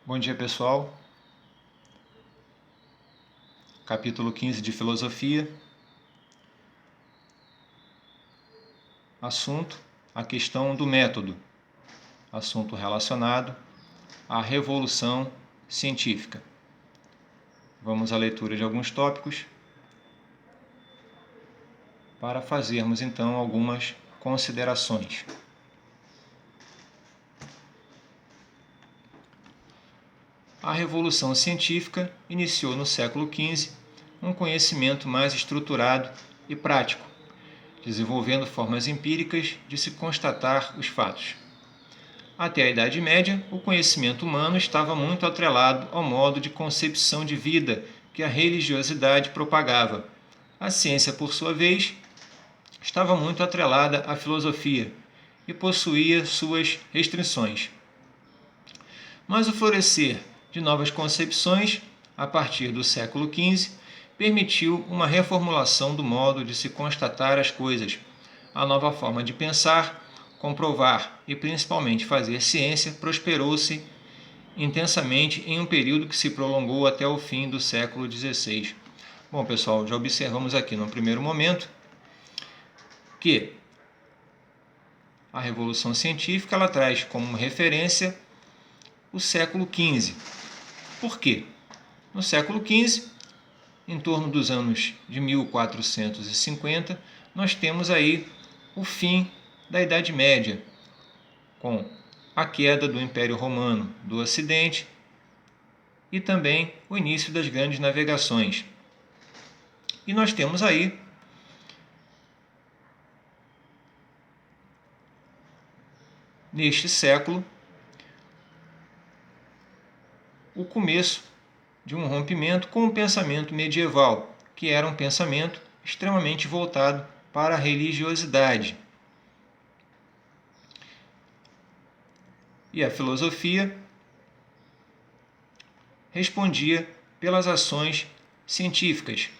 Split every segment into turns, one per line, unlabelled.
Bom dia, pessoal. Capítulo 15 de Filosofia. Assunto: a questão do método. Assunto relacionado à revolução científica. Vamos à leitura de alguns tópicos para fazermos então algumas considerações. A revolução científica iniciou no século XV um conhecimento mais estruturado e prático, desenvolvendo formas empíricas de se constatar os fatos. Até a Idade Média, o conhecimento humano estava muito atrelado ao modo de concepção de vida que a religiosidade propagava. A ciência, por sua vez, estava muito atrelada à filosofia e possuía suas restrições. Mas o florescer de novas concepções, a partir do século XV, permitiu uma reformulação do modo de se constatar as coisas. A nova forma de pensar, comprovar e principalmente fazer ciência prosperou-se intensamente em um período que se prolongou até o fim do século XVI. Bom, pessoal, já observamos aqui no primeiro momento que a Revolução Científica ela traz como referência o século XV. Por quê? No século XV, em torno dos anos de 1450, nós temos aí o fim da Idade Média, com a queda do Império Romano do Ocidente e também o início das grandes navegações. E nós temos aí neste século o começo de um rompimento com o pensamento medieval, que era um pensamento extremamente voltado para a religiosidade. E a filosofia respondia pelas ações científicas.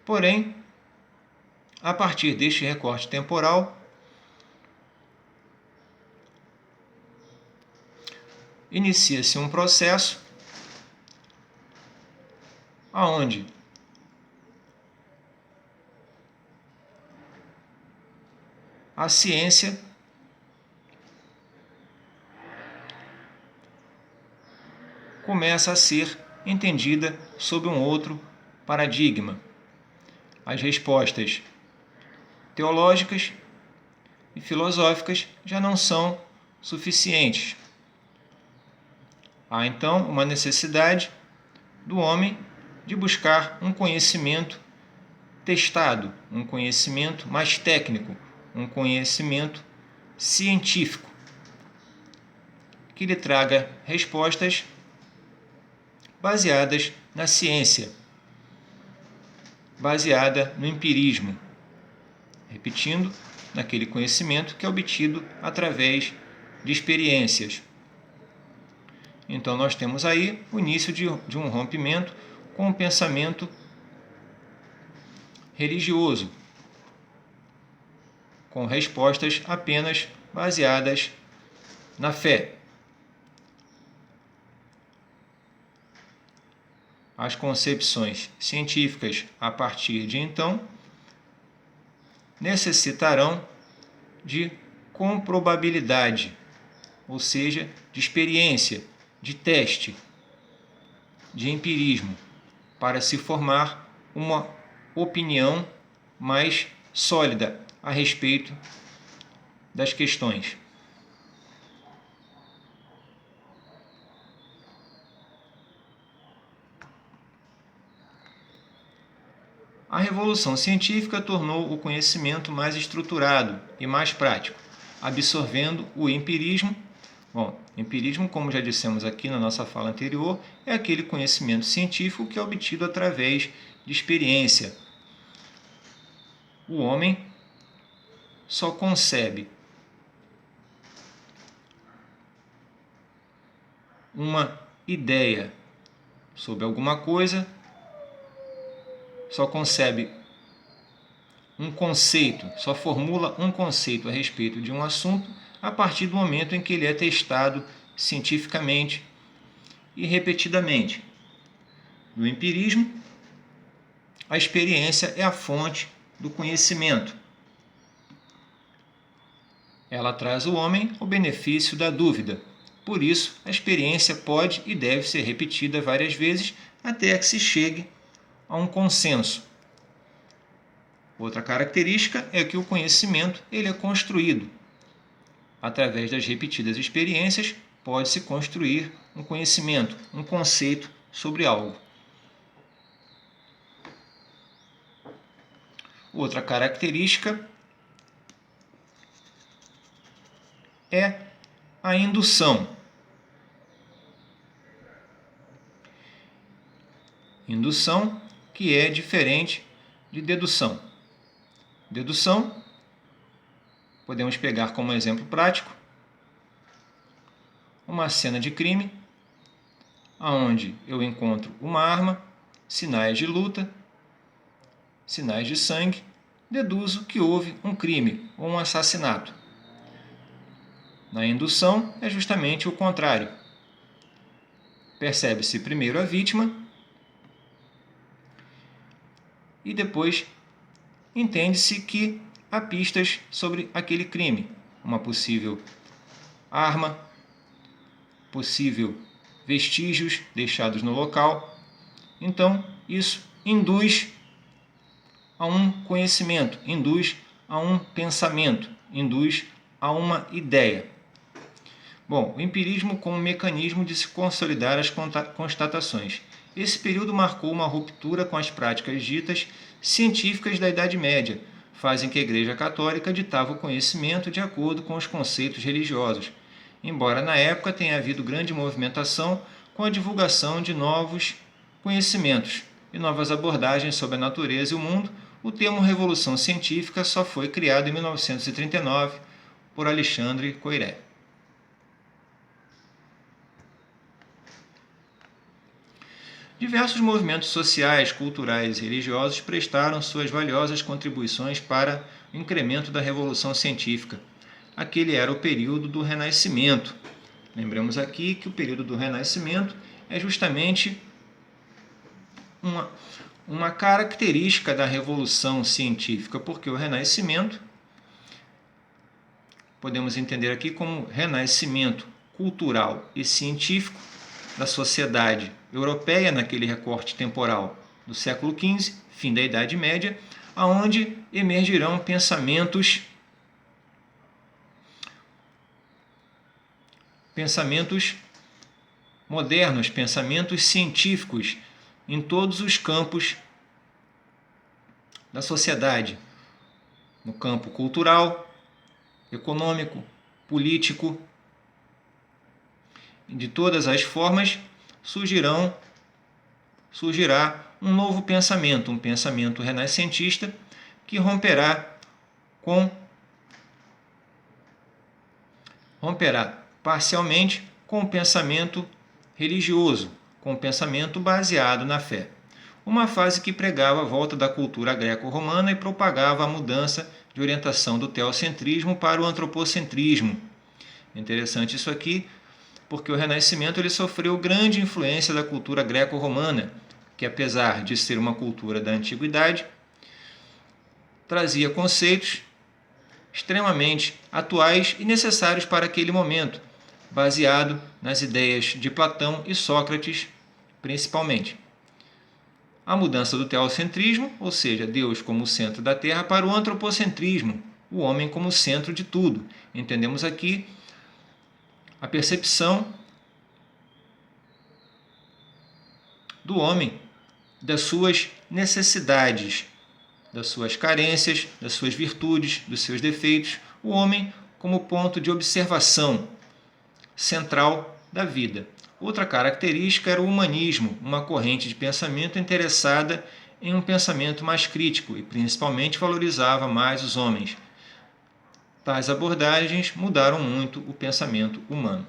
Porém, a partir deste recorte temporal, inicia-se um processo aonde a ciência começa a ser entendida sob um outro paradigma. As respostas teológicas e filosóficas já não são suficientes. Há então uma necessidade do homem de buscar um conhecimento testado, um conhecimento mais técnico, um conhecimento científico, que lhe traga respostas baseadas na ciência, baseada no empirismo, repetindo, naquele conhecimento que é obtido através de experiências. Então nós temos aí o início de um rompimento com o pensamento religioso, com respostas apenas baseadas na fé. As concepções científicas, a partir de então, necessitarão de comprobabilidade, ou seja, de experiência, de teste, de empirismo, para se formar uma opinião mais sólida a respeito das questões. A Revolução Científica tornou o conhecimento mais estruturado e mais prático, absorvendo o empirismo. Bom, empirismo, como já dissemos aqui na nossa fala anterior, é aquele conhecimento científico que é obtido através de experiência. O homem só concebe uma ideia sobre alguma coisa, só concebe um conceito, só formula um conceito a respeito de um assunto a partir do momento em que ele é testado cientificamente e repetidamente. No empirismo, a experiência é a fonte do conhecimento. Ela traz ao homem o benefício da dúvida. Por isso, a experiência pode e deve ser repetida várias vezes até que se chegue a um consenso. Outra característica é que o conhecimento ele é construído. Através das repetidas experiências, pode-se construir um conhecimento, um conceito sobre algo. Outra característica é a indução. Indução que é diferente de dedução. Dedução, podemos pegar como exemplo prático uma cena de crime, onde eu encontro uma arma, sinais de luta, sinais de sangue, deduzo que houve um crime ou um assassinato. Na indução é justamente o contrário. Percebe-se primeiro a vítima e depois entende-se que há pistas sobre aquele crime, uma possível arma, possível vestígios deixados no local. Então, isso induz a um conhecimento, induz a um pensamento, induz a uma ideia. Bom, o empirismo como mecanismo de se consolidar as constatações. Esse período marcou uma ruptura com as práticas ditas científicas da Idade Média, fazem que a Igreja Católica ditava o conhecimento de acordo com os conceitos religiosos, embora na época tenha havido grande movimentação com a divulgação de novos conhecimentos e novas abordagens sobre a natureza e o mundo. O termo Revolução Científica só foi criado em 1939 por Alexandre Koyré. Diversos movimentos sociais, culturais e religiosos prestaram suas valiosas contribuições para o incremento da revolução científica. Aquele era o período do Renascimento. Lembramos aqui que o período do Renascimento é justamente uma característica da revolução científica, porque o Renascimento podemos entender aqui como renascimento cultural e científico da sociedade europeia naquele recorte temporal do século XV, fim da Idade Média, aonde emergirão pensamentos modernos, pensamentos científicos em todos os campos da sociedade, no campo cultural, econômico, político. De todas as formas, surgirá um novo pensamento, um pensamento renascentista que romperá parcialmente com o pensamento religioso, com o pensamento baseado na fé. Uma fase que pregava a volta da cultura greco-romana e propagava a mudança de orientação do teocentrismo para o antropocentrismo. Interessante isso aqui, porque o Renascimento ele sofreu grande influência da cultura greco-romana, que apesar de ser uma cultura da antiguidade, trazia conceitos extremamente atuais e necessários para aquele momento, baseado nas ideias de Platão e Sócrates, principalmente. A mudança do teocentrismo, ou seja, Deus como centro da Terra, para o antropocentrismo, o homem como centro de tudo. Entendemos aqui a percepção do homem, das suas necessidades, das suas carências, das suas virtudes, dos seus defeitos, o homem como ponto de observação central da vida. Outra característica era o humanismo, uma corrente de pensamento interessada em um pensamento mais crítico e principalmente valorizava mais os homens. Tais abordagens mudaram muito o pensamento humano.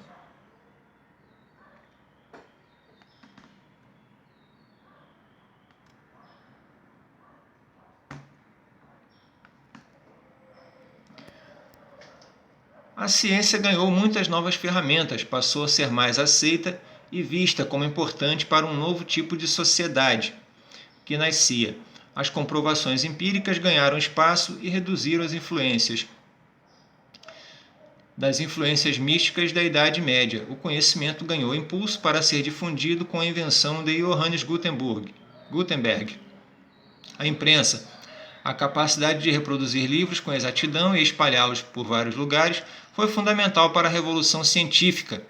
A ciência ganhou muitas novas ferramentas, passou a ser mais aceita e vista como importante para um novo tipo de sociedade que nascia. As comprovações empíricas ganharam espaço e reduziram as influências místicas da Idade Média. O conhecimento ganhou impulso para ser difundido com a invenção de Johannes Gutenberg. A imprensa, a capacidade de reproduzir livros com exatidão e espalhá-los por vários lugares, foi fundamental para a Revolução Científica,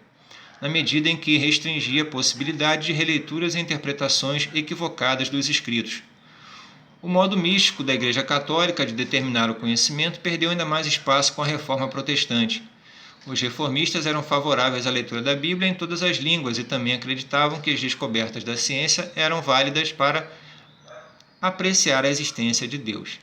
na medida em que restringia a possibilidade de releituras e interpretações equivocadas dos escritos. O modo místico da Igreja Católica de determinar o conhecimento perdeu ainda mais espaço com a Reforma Protestante. Os reformistas eram favoráveis à leitura da Bíblia em todas as línguas e também acreditavam que as descobertas da ciência eram válidas para apreciar a existência de Deus.